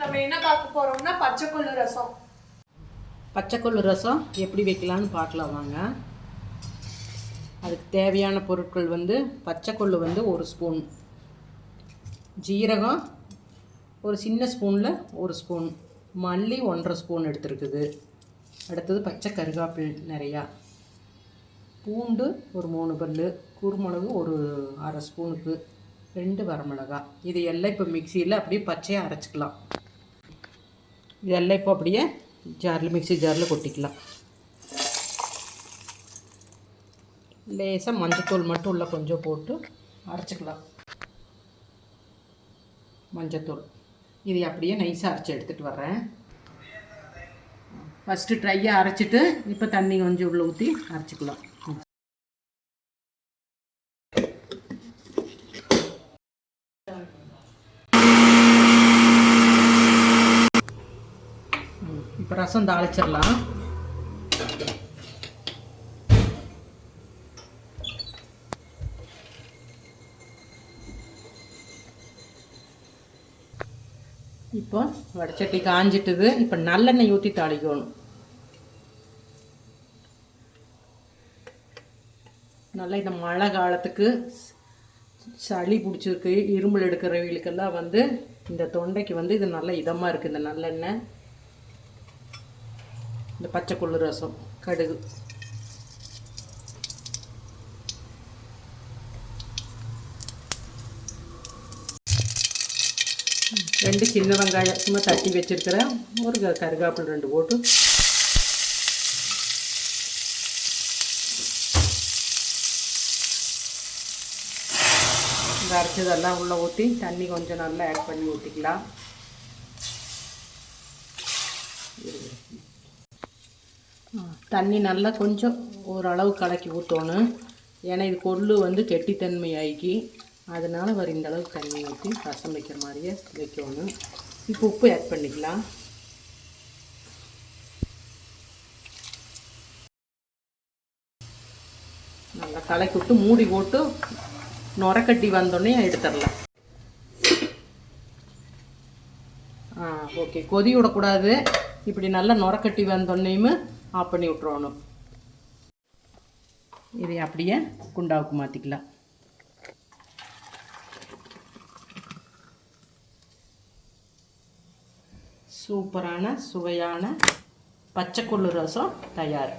நம்ம என்ன பார்க்க போறோம்னா பச்சைக்கொள்ளு ரசம். பச்சைக்கொள்ளு ரசம் எப்படி வைக்கலான்னு பார்க்கலாம் வாங்க. அதுக்கு தேவையான பொருட்கள் வந்து பச்சைக்கொள்ளு வந்து 1 ஸ்பூன், ஜீரகம் ஒரு சின்ன ஸ்பூனில் 1 ஸ்பூன், மல்லி 1.5 ஸ்பூன் எடுத்துருக்குது. அடுத்தது பச்சை கருகாப்பில் நிறையா, பூண்டு ஒரு 3 பல், குருமிளகு ஒரு 1/2 ஸ்பூனுக்கு 2 வரமிளகாய். இது எல்லாம் இப்போ மிக்சியில் அப்படியே பச்சையாக அரைச்சிக்கலாம். இதெல்லாம் இப்போ அப்படியே ஜாரில் மிக்சி ஜாரில் கொட்டிக்கலாம். லேசாக மஞ்சத்தூள் மட்டும் உள்ள கொஞ்சம் போட்டு அரைச்சிக்கலாம். மஞ்சத்தூள் இது அப்படியே நைஸாக அரைச்சி எடுத்துகிட்டு வர்றேன். ஃபஸ்ட்டு ட்ரையாக அரைச்சிட்டு இப்போ தண்ணி கொஞ்சம் உள்ளே ஊற்றி அரைச்சிக்கலாம். இப்போ ரசம் தாளிச்சிடலாம். இப்போ வடச்சட்டி காஞ்சிட்டுது. இப்போ நல்லெண்ணெய் ஊற்றி தாளிக்கணும். நல்லா இந்த மழை காலத்துக்கு சளி பிடிச்சிருக்கு, இருமல் எடுக்கிறவங்களுக்கெல்லாம் வந்து இந்த தொண்டைக்கு வந்து இது நல்ல இதமாக இருக்குது. இந்த நல்லெண்ணெய், இந்த பச்சைக்கொள்ளு ரசம், கடுகு, ரெண்டு சின்ன வெங்காயம் சும்மா தட்டி வச்சுருக்கிறேன், ஒரு கருகாப்பில் 2 போட்டு இந்த அரைச்சதெல்லாம் உள்ளே ஊற்றி தண்ணி கொஞ்சம் நல்லா ஆட் பண்ணி ஊற்றிக்கலாம். தண்ணி நல்லா கொஞ்சம் ஓரளவு கலக்கி ஊற்றணும். ஏன்னா இது கொள்ளு வந்து கெட்டித்தன்மை ஆகி, அதனால் வர இந்த அளவுக்கு தண்ணி ஊற்றி ரசம் வைக்கிற மாதிரியே வைக்கணும். இப்போ உப்பு ஆட் பண்ணிக்கலாம். நல்லா கலக்கி விட்டு மூடி போட்டு நுரக்கட்டி வந்தோடனே எடுத்துடலாம். ஓகே, கொதி விடக்கூடாது. இப்படி நல்லா நுரக்கட்டி வந்தோடனேயுமே ஆஃப் பண்ணி விட்றணும். இதை அப்படியே குண்டாவுக்கு மாற்றிக்கலாம். சூப்பரான சுவையான பச்சைக்கொள்ளு ரசம் தயார்.